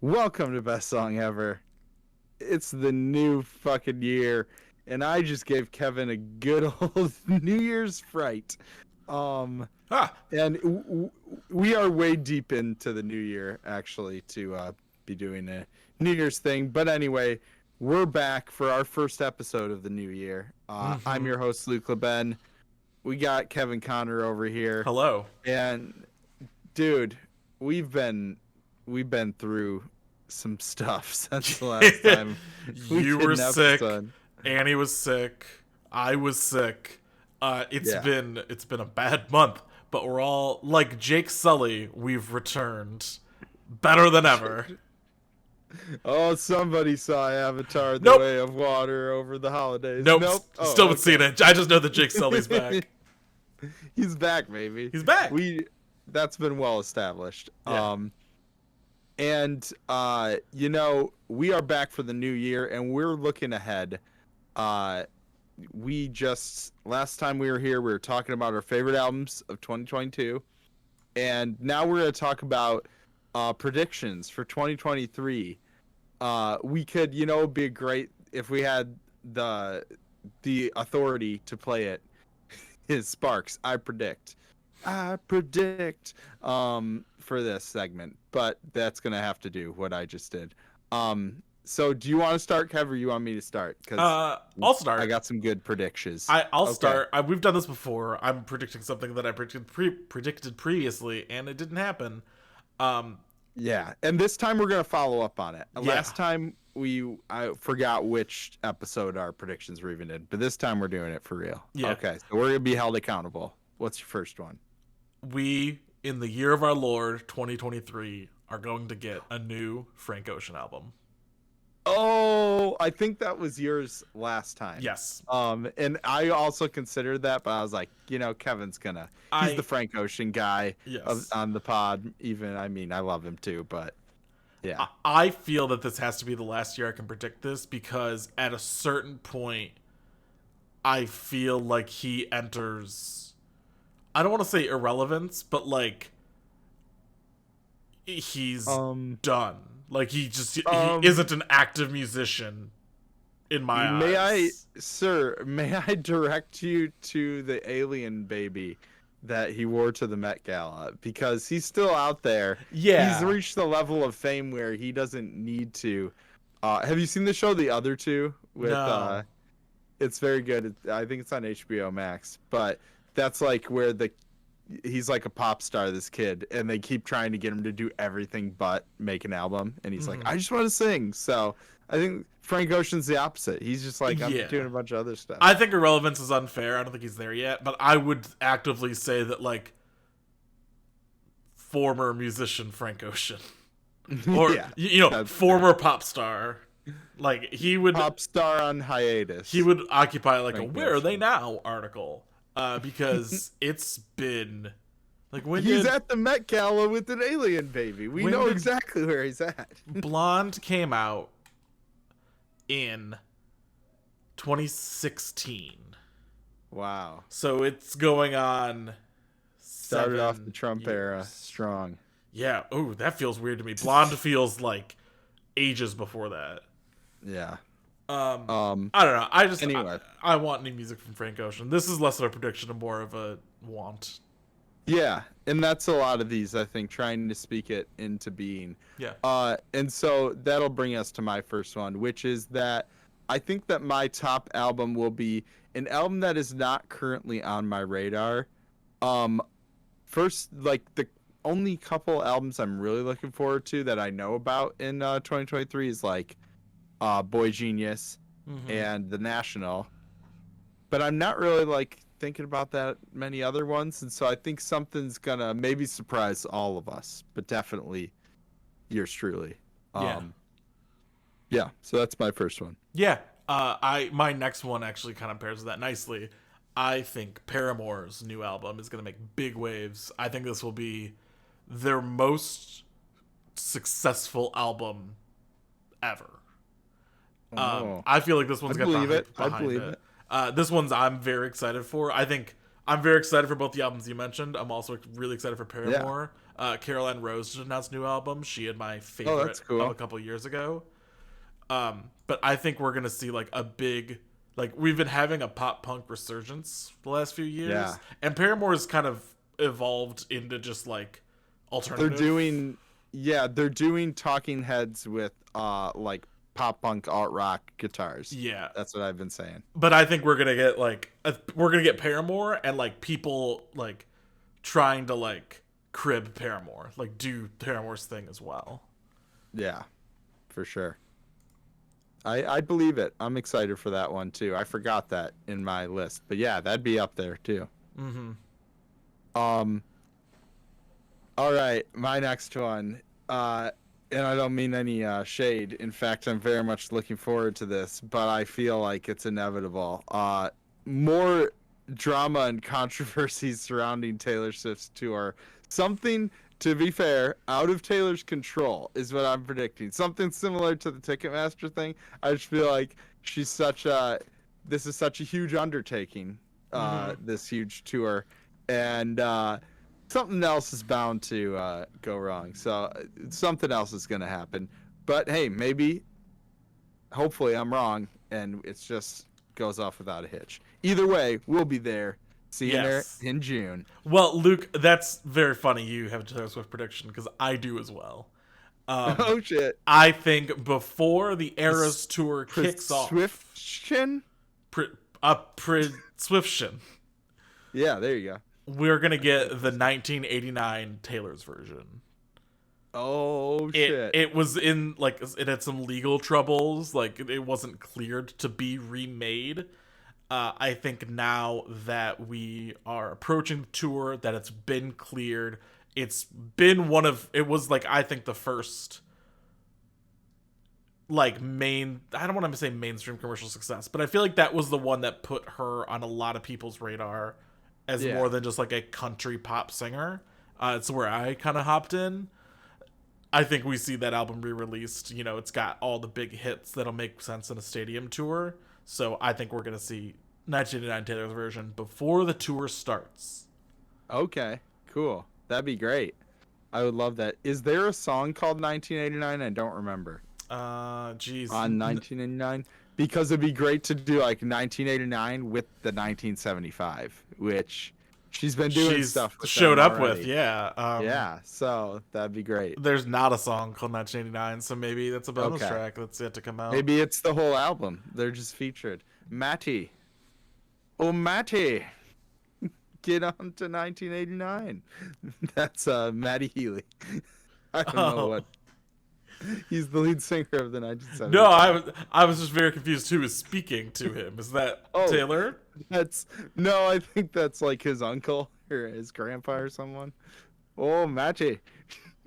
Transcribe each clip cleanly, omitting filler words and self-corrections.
Welcome to Best Song Ever. It's the new fucking year, and I just gave Kevin a good old New Year's fright. Ah, We are way deep into the new year, actually, to be doing a New Year's thing. But anyway, we're back for our first episode of the new year. I'm your host, Luke LeBen. We got Kevin Connor over here. hello. And dude, we've been through some stuff since the last time we You did were an sick. episode. Annie was sick. I was sick. It's Yeah. been a bad month, but we're all like Jake Sully. We've returned, better than ever. Oh, somebody saw Avatar: The Nope. Way of Water over the holidays. Nope. Oh, Still haven't okay. seen it. I just know that Jake Sully's back. He's back, baby. He's back. That's been well established. Yeah. We are back for the new year, and we're looking ahead. Last time we were here, we were talking about our favorite albums of 2022, and now we're going to talk about predictions for 2023. We could, it'd be great if we had the authority to play it. His Sparks, I predict for this segment, but that's gonna have to do what I just did. So do you want to start, Kev, or you want me to start? Because I'll start. I got some good predictions. I'll Okay. start. We've done this before. I'm predicting something that I predicted previously, and it didn't happen. Yeah, and this time we're gonna follow up on it. Yeah. Last time I forgot which episode our predictions were even in, but this time we're doing it for real. Yeah. Okay, so we're gonna be held accountable. What's your first one? We, in the year of our Lord 2023, are going to get a new Frank Ocean album. Oh, I think that was yours last time. Yes. And I also considered that, but I was like, Kevin's he's the Frank Ocean guy Yes. on the pod. I love him too, but yeah. I feel that this has to be the last year I can predict this, because at a certain point, I feel like he enters, I don't want to say irrelevance, but like he's done. Like he isn't an active musician in my eyes. May I direct you to the alien baby that he wore to the Met Gala, because he's still out there. Yeah. He's reached the level of fame where he doesn't need to. Have you seen the show The Other Two? No. It's very good. I think it's on HBO Max, but that's like where he's like a pop star, this kid, and they keep trying to get him to do everything but make an album, and he's like, I just want to sing. So I think Frank Ocean's the opposite. He's just like, I'm doing a bunch of other stuff. I think irrelevance is unfair. I don't think he's there yet, but I would actively say that, like, former musician Frank Ocean, or former pop star, like he would pop star on hiatus. He would occupy like Frank a "Where are Ocean. they now?" article, because it's been like he's at the Met Gala with an alien baby. We know exactly where he's at. Blonde came out in 2016. Wow. So it's going on. Started off the Trump era strong. Yeah. Oh, that feels weird to me. Blonde feels like ages before that. Yeah. I don't know. I want new music from Frank Ocean. This is less of a prediction and more of a want. Yeah, and that's a lot of these, I think, trying to speak it into being. Yeah. And so that'll bring us to my first one, which is that I think that my top album will be an album that is not currently on my radar. First, like, the only couple albums I'm really looking forward to that I know about in 2023 is like Boy Genius and The National, but I'm not really like thinking about that many other ones, and so I think something's gonna maybe surprise all of us, but definitely yours truly. Yeah, so that's my first one. Yeah. My next one actually kind of pairs with that nicely. I think Paramore's new album is going to make big waves. I think this will be their most successful album ever. I feel like this one's got the hype behind it. This one's I'm very excited for. I think I'm very excited for both the albums you mentioned. I'm also really excited for Paramore. Caroline Rose just announced a new album. She had my Oh, favorite that's cool. of a couple years ago. But I think we're gonna see like a big, like we've been having a pop punk resurgence the last few years, Yeah. and Paramore's kind of evolved into just like alternative. They're doing Talking Heads with like pop punk alt rock guitars. Yeah, That's what I've been saying. but I think we're gonna get like we're gonna get Paramore and like people like trying to like crib Paramore, like do Paramore's thing as well. Yeah, for sure. I believe it. I'm excited for that one too. I forgot that in my list, but yeah, that'd be up there too. Mm-hmm. All right, my next one. And I don't mean any shade. In fact, I'm very much looking forward to this, but I feel like it's inevitable. More drama and controversy surrounding Taylor Swift's tour. Something, to be fair, out of Taylor's control is what I'm predicting. Something similar to the Ticketmaster thing. I just feel like this is such a huge undertaking, this huge tour, and something else is bound to go wrong. So something else is going to happen. But hey, hopefully I'm wrong, and it just goes off without a hitch. Either way, we'll be there. See you there in June. Well, Luke, that's very funny you have a Taylor Swift prediction, because I do as well. Oh, shit. I think before the Eras tour kicks off... Swiftion? Swiftion. Yeah, there you go. We're going to get the 1989 Taylor's version. Oh, shit. It was in, like, it had some legal troubles. Like, it wasn't cleared to be remade. I think now that we are approaching the tour, that it's been cleared, it's been it was, like, I think the first, like, I don't want to say mainstream commercial success, but I feel like that was the one that put her on a lot of people's radar as more than just, like, a country pop singer. It's where I kind of hopped in. I think we see that album re-released. You know, it's got all the big hits that'll make sense in a stadium tour. So I think we're going to see 1989 Taylor's version before the tour starts. Okay, cool. That'd be great. I would love that. Is there a song called 1989? I don't remember. Geez. On 1989? Because it'd be great to do like 1989 with the 1975, which she's been doing stuff with showed up already. with, yeah. Yeah, so that'd be great. There's not a song called 1989, so maybe that's a bonus track that's yet to come out. Maybe it's the whole album. They're just featured. Matty. Oh, Matty. Get on to 1989. That's Matty Healy. I don't know what. He's the lead singer of the 1970s. No, I was just very confused who was speaking to him. Is that Taylor? I think that's like his uncle or his grandpa or someone. Oh, Matty.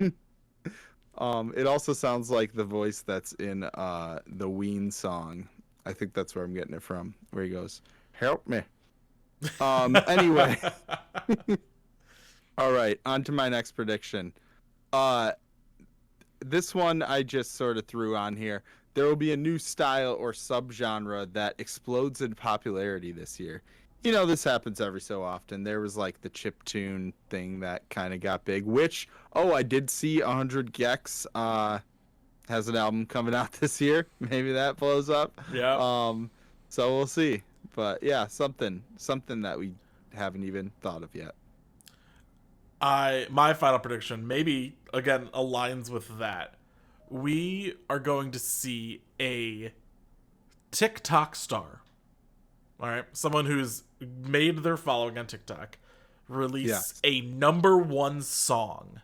It also sounds like the voice that's in the Ween song. I think that's where I'm getting it from, where he goes, "Help me." Anyway. All right, on to my next prediction. This one I just sort of threw on here. There will be a new style or subgenre that explodes in popularity this year. You know, this happens every so often. There was like the chiptune thing that kind of got big, which, I did see 100 gecs has an album coming out this year. Maybe that blows up. Yeah. So we'll see. But yeah, something that we haven't even thought of yet. My final prediction maybe again aligns with that. We are going to see a TikTok star. All right, someone who's made their following on TikTok release a #1 song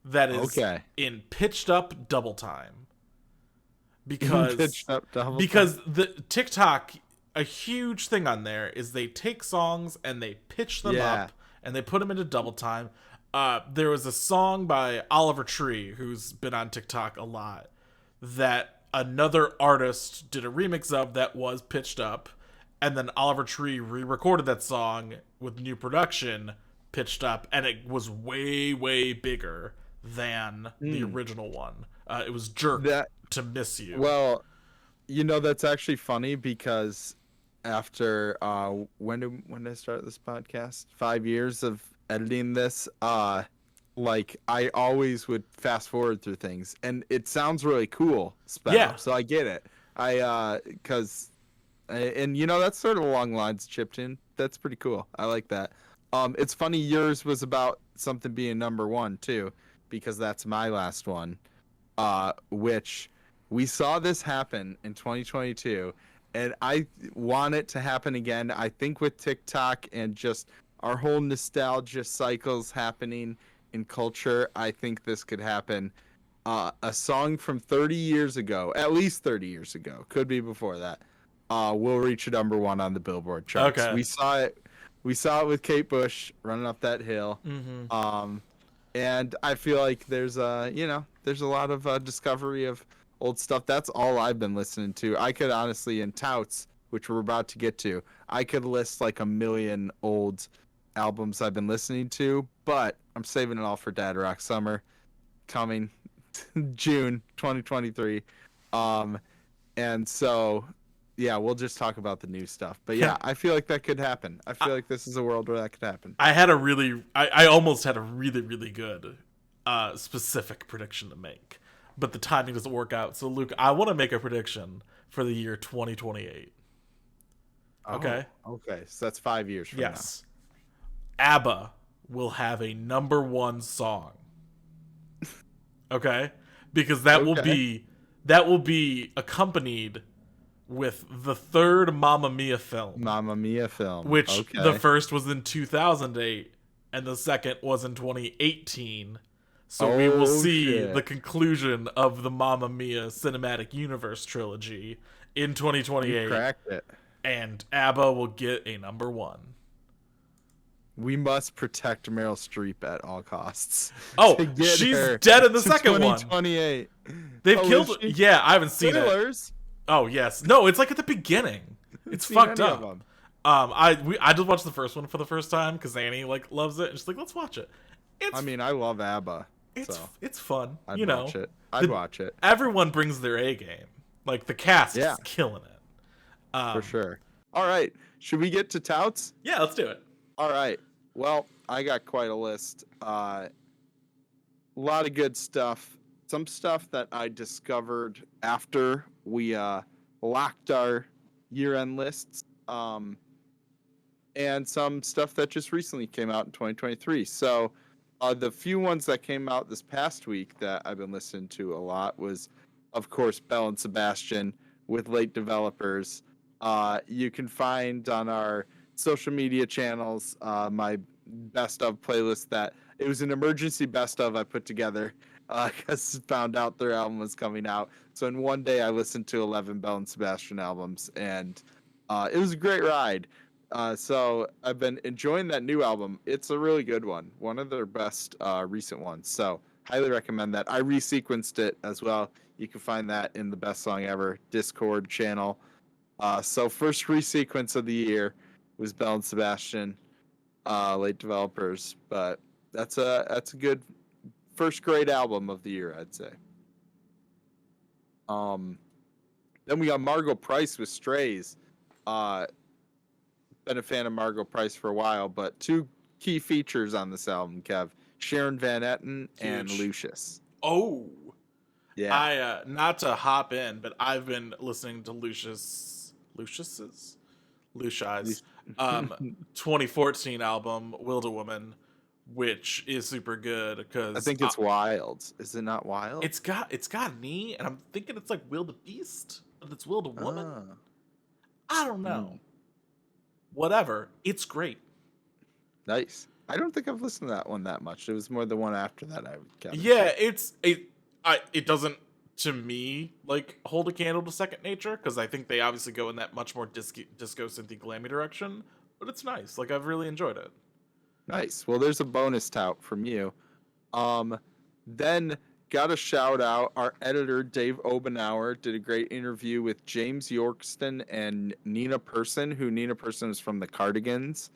that is in pitched up double time. Because the TikTok, a huge thing on there is they take songs and they pitch them up and they put them into double time. There was a song by Oliver Tree, who's been on TikTok a lot, that another artist did a remix of that was pitched up, and then Oliver Tree re-recorded that song with new production, pitched up, and it was way, way bigger than the original one. It was Jerk to Miss You. Well, you know, that's actually funny because after when did I start this podcast? 5 years of editing this. like I always would fast forward through things, and it sounds really cool, sped Yeah. up. So I get it. Because and that's sort of along the lines of Chiptune. That's pretty cool. I like that. It's funny yours was about something being number one too, because that's my last one. Which we saw this happen in 2022, and I want it to happen again. I think with TikTok and just our whole nostalgia cycles happening in culture, I think this could happen. A song from 30 years ago, at least 30 years ago, could be before that, will reach a number one on the Billboard charts. Okay. We saw it. We saw it with Kate Bush running up that hill. Mm-hmm. And I feel like there's there's a lot of discovery of old stuff. That's all I've been listening to. I could honestly, in Touts, which we're about to get to, I could list like a million old albums I've been listening to, but I'm saving it all for Dad Rock Summer, coming June 2023. And so, yeah, we'll just talk about the new stuff. But yeah, I feel like that could happen. I feel like this is a world where that could happen. I almost had a really, really good specific prediction to make, but the timing doesn't work out. So, Luke, I want to make a prediction for the year 2028. Okay? Okay, so that's 5 years from now. Yes. ABBA will have a number one song. Okay? Because that will be accompanied with the third Mamma Mia film. Mamma Mia film. Which the first was in 2008 and the second was in 2018. So we will see the conclusion of the Mamma Mia cinematic universe trilogy in 2028. You cracked it. And ABBA will get a number one. We must protect Meryl Streep at all costs. Oh, she's dead in the second one. 2028. They've killed. Yeah, I haven't seen Spoilers. it. Oh yes, no, it's like at the beginning. It's fucked up. I just watched the first one for the first time because Annie loves it, and she's like, let's watch it. I love ABBA. It's fun. I'd watch it. I'd watch it. Everyone brings their A game. Like the cast is killing it. For sure. All right, should we get to touts? Yeah, let's do it. All right. Well, I got quite a list. A lot of good stuff. Some stuff that I discovered after we locked our year-end lists. And some stuff that just recently came out in 2023. So the few ones that came out this past week that I've been listening to a lot was, of course, Belle and Sebastian with Late Developers. You can find on our social media channels my best of playlist that it was an emergency best of I put together because found out their album was coming out. So in one day I listened to 11 Belle and Sebastian albums, and it was a great ride. So I've been enjoying that new album. It's a really good one of their best recent ones, so highly recommend that. I resequenced it as well. You can find that in the Best Song Ever Discord channel. So first resequence of the year was Belle and Sebastian, Late Developers, but that's a good first great album of the year, I'd say. Then we got Margo Price with Strays. Been a fan of Margo Price for a while, but two key features on this album, Kev: Sharon Van Etten and Lucius. Oh, yeah. I not to hop in, but I've been listening to Lucius's 2014 album Wildewoman, which is super good because I think it's Wild. Is it not Wild? It's got an E, and I'm thinking it's like Wildebeest, but it's Wildewoman. I don't know. Whatever. It's great. Nice. I don't think I've listened to that one that much. It was more the one after that I kept. Yeah, it doesn't, to me, hold a candle to Second Nature, because I think they obviously go in that much more disco synthy glammy direction, but it's nice. I've really enjoyed it. Nice. Well, there's a bonus tout from you. Then got a shout out. Our editor, Dave Obenauer, did a great interview with James Yorkston and Nina Persson, who Nina Persson is from the Cardigans.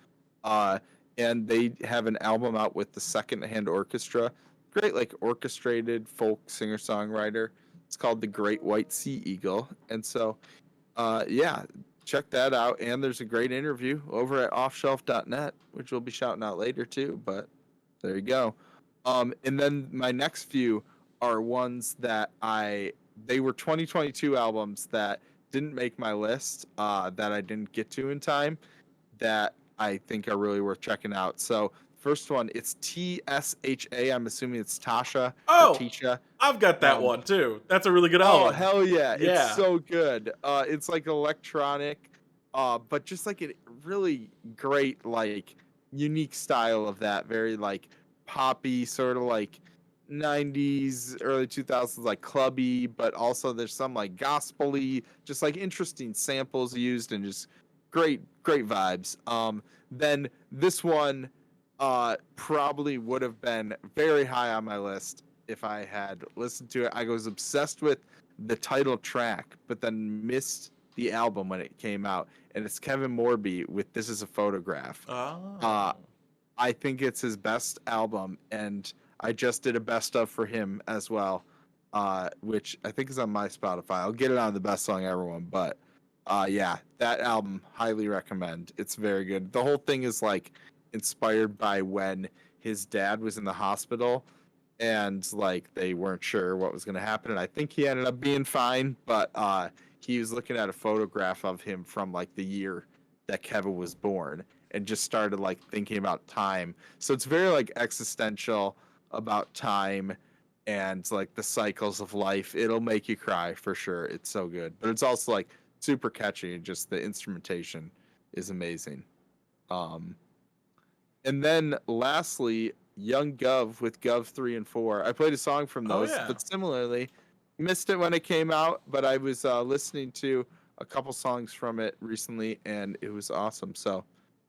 And they have an album out with the Second Hand Orchestra. Great, orchestrated folk singer-songwriter. It's called The Great White Sea Eagle. And so, check that out. And there's a great interview over at offshelf.net, which we'll be shouting out later too. But there you go. And then my next few are ones that they were 2022 albums that didn't make my list, that I didn't get to in time, that I think are really worth checking out. So first one, it's TSHA. I'm assuming it's Tasha or Oh, Tisha. I've got that one too. That's a really good Oh album. hell yeah, it's Yeah. so good. It's like electronic, but just like a really great, like unique style of that very like poppy sort of like 90s early 2000s like clubby, but also there's some like gospel-y, just like interesting samples used and just great vibes. Then this one probably would have been very high on my list if I had listened to it. I was obsessed with the title track, but then missed the album when it came out. And it's Kevin Morby with This Is a Photograph. Oh. I think it's his best album, and I just did a best of for him as well, which I think is on my Spotify. I'll get it on the best song ever one, but yeah, that album, highly recommend. It's very good. The whole thing is like inspired by when his dad was in the hospital and like they weren't sure what was going to happen, and I think he ended up being fine, but he was looking at a photograph of him from like the year that Kevin was born and just started like thinking about time. So it's very like existential about time and like the cycles of life. It'll make you cry for sure. It's so good, but it's also like super catchy, and just the instrumentation is amazing. um and then lastly, Young Gov with GUV 3 and 4. I played a song from Oh those, yeah. but similarly, missed it when it came out, but I was listening to a couple songs from it recently, and it was awesome. So,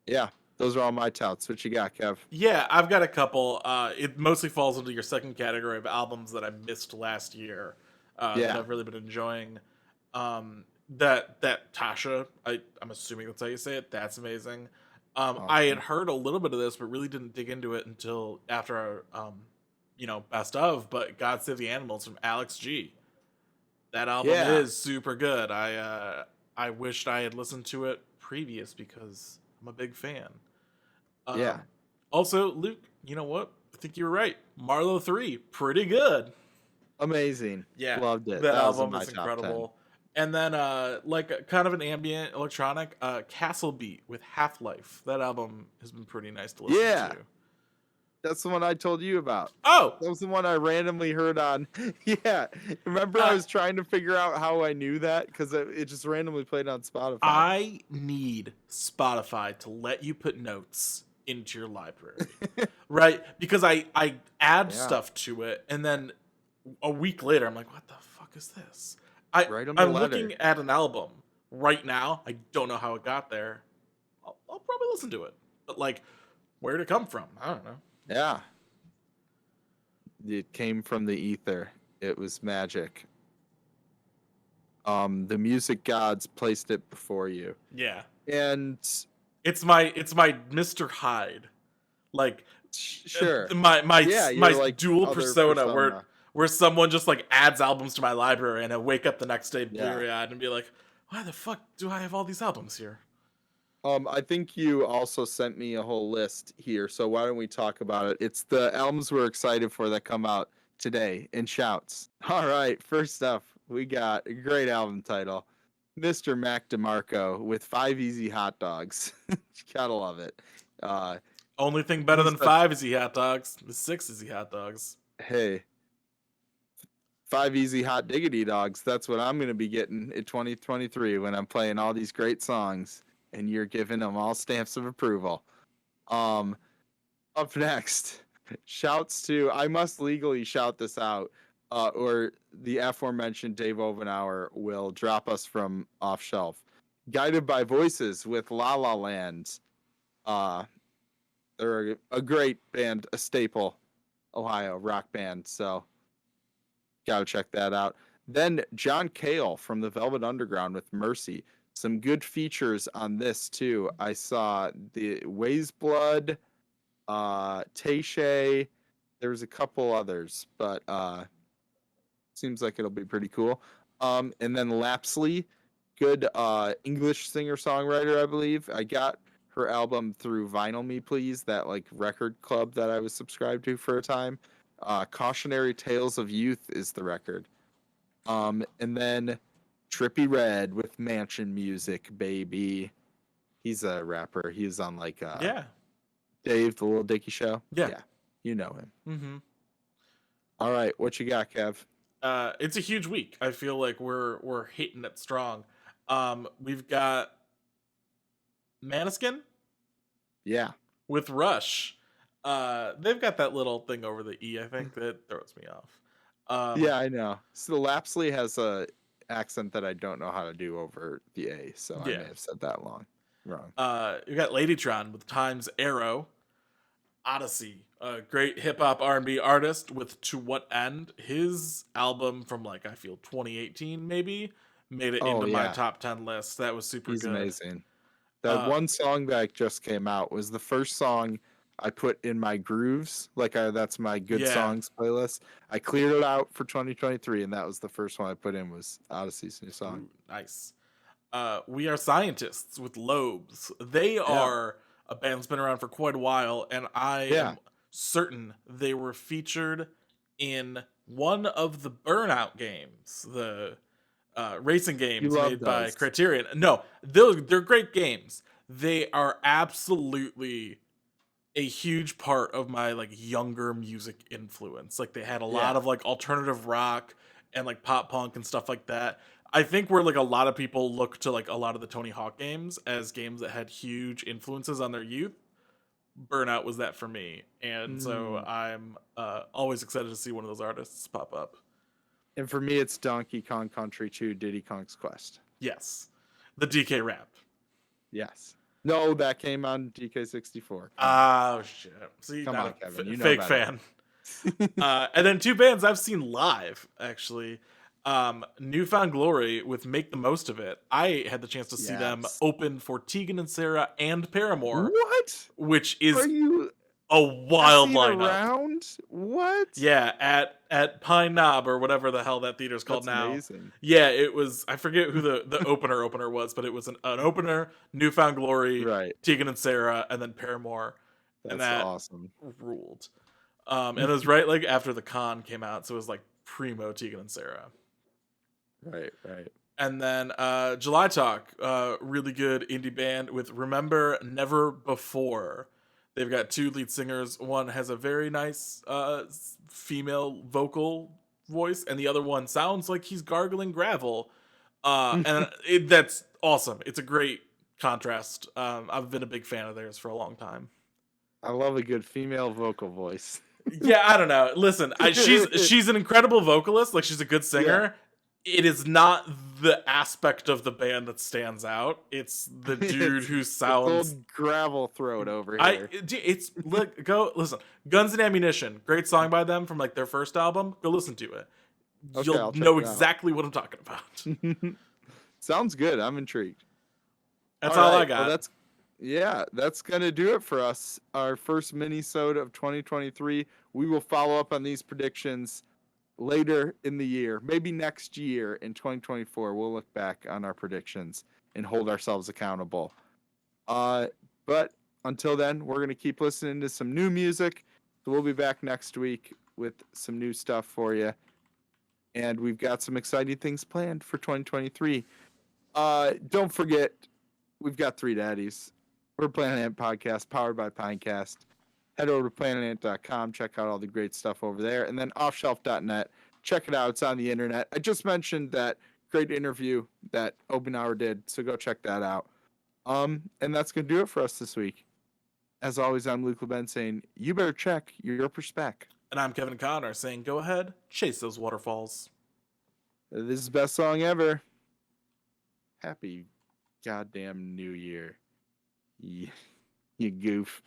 yeah, those are all my touts. What you got, Kev? Yeah, I've got a couple. It mostly falls into your second category of albums that I missed last year, that Yeah. I've really been enjoying. That Tasha, I'm assuming that's how you say it. That's amazing. I had Awesome. heard a little bit of this, but really didn't dig into it until after best of. But God Save the Animals from Alex G. That album Yeah. is super good. I wished I had listened to it previous because I'm a big fan. Yeah. Also, Luke, you know what? I think you were right. Marlowe 3, pretty good. Amazing. Yeah, Loved it. that That was in album my is top 10. incredible. And then, kind of an ambient electronic, Castlebeat with Half Life. That album has been pretty nice to listen Yeah. to. That's the one I told you about. Oh, That was the one I randomly heard on. Yeah. Remember, I was trying to figure out how I knew that because it just randomly played on Spotify. I need Spotify to let you put notes into your library, right? Because I add Yeah. stuff to it, and then a week later, I'm like, what the fuck is this? Write 'em a I'm letter. looking at an album right now. I don't know how it got there. I'll probably listen to it, but like, where'd it come from? I don't know. Yeah. It came from the ether. It was magic. The music gods placed it before you. Yeah, And it's my Mr. Hyde, like sure. my Yeah, my you're like dual other persona persona. where someone just like adds albums to my library, and I wake up the next day Yeah. bleary eyed and be like, why the fuck do I have all these albums here? I think you also sent me a whole list here, so why don't we talk about it? It's the albums we're excited for that come out today in shouts. All right, first up, we got a great album title, Mr. Mac DeMarco with 5 Easy Hot Dogs. Gotta love it. Only thing better He's than the- 5 Easy Hot Dogs is 6 Easy Hot Dogs. Hey, 5 Easy Hot Diggity Dogs. That's what I'm gonna be getting in 2023 when I'm playing all these great songs, and you're giving them all stamps of approval. Up next, shouts to, I must legally shout this out, or the aforementioned Dave Ovenauer will drop us from off shelf. Guided by Voices with La La Land. They're a great band, a staple Ohio rock band, so gotta check that out. Then John Cale from the Velvet Underground with Mercy. Some good features on this too. I saw the Ways Blood, TSHA. There was a couple others, but seems like it'll be pretty cool. And then Lapsley, good English singer songwriter, I believe. I got her album through Vinyl Me Please, that like record club that I was subscribed to for a time. Cautionary Tales of Youth is the record. And then Trippie Redd with Mansion Music, baby. He's a rapper. He was on like Yeah. Dave the Little Dicky Show. Yeah. You know him. Mm-hmm. All right, what you got, Kev? It's a huge week. I feel like we're hitting it strong. We've got Maneskin. Yeah. With Rush. They've got that little thing over the E, I think, that throws me off. Yeah, I know. So Lapsley has a accent that I don't know how to do over the A, so I may have said that wrong. You got LADYTRON with Time's Arrow. Oddisee, a great hip-hop R&B artist with To What End. His album from, like, I feel 2018, maybe, made it into my top 10 list. That was super good. He's amazing. That one song that just came out was the first song I put in my grooves. Like, that's my good songs playlist. I cleared it out for 2023, and that was the first one I put in was Oddisee's new song. Ooh, nice. We Are Scientists with Lobes. They are a band that's been around for quite a while, and I am certain they were featured in one of the Burnout games, the racing games made by Criterion. No, they're great games. They are absolutely a huge part of my like younger music influence. Like they had a lot of like alternative rock and like pop punk and stuff like that. I think where like a lot of people look to like a lot of the Tony Hawk games as games that had huge influences on their youth, Burnout was that for me. And so I'm always excited to see one of those artists pop up. And for me, it's Donkey Kong Country 2, Diddy Kong's Quest. Yes. The DK rap. Yes. No, that came on DK64. Oh, shit. See, come on, Kevin. You know fake fan. And then two bands I've seen live, actually. Newfound Glory with Make the Most of It. I had the chance to see them open for Tegan and Sarah and Paramore. What? Which is a wild lineup. Around? What? Yeah, at Pine Knob or whatever the hell that theater's called now. Amazing. Yeah, it was. I forget who the opener was, but it was an opener. Newfound Glory, Tegan and Sarah, and then Paramore. That's awesome. Ruled. And it was right like after the con came out, so it was like primo Tegan and Sarah. Right. And then July Talk, really good indie band with Remember Never Before. They've got two lead singers. One has a very nice female vocal voice, and the other one sounds like he's gargling gravel. And that's awesome. It's a great contrast. I've been a big fan of theirs for a long time. I love a good female vocal voice. Yeah, I don't know. Listen, she's an incredible vocalist. Like, she's a good singer. Yeah. It is not the aspect of the band that stands out. It's the dude who sounds old gravel throat over here. Go listen. Guns and Ammunition, great song by them from like their first album. Go listen to it. Okay, you'll know exactly what I'm talking about. Sounds good. I'm intrigued. That's all I got. Well, that's gonna do it for us. Our first minisode of 2023. We will follow up on these predictions later in the year, maybe next year in 2024. We'll look back on our predictions and hold ourselves accountable. But until then, we're gonna keep listening to some new music. So we'll be back next week with some new stuff for you. And we've got some exciting things planned for 2023. Don't forget, we've got Three Daddies. We're a Planet Ant podcast powered by Pinecast. Head over to planetant.com. Check out all the great stuff over there. And then offshelf.net. Check it out. It's on the internet. I just mentioned that great interview that Obenauer did, so go check that out. And that's going to do it for us this week. As always, I'm Luke LeBen saying, you better check your perspec. And I'm Kevin Connor saying, go ahead, chase those waterfalls. This is the best song ever. Happy goddamn New Year. You goof.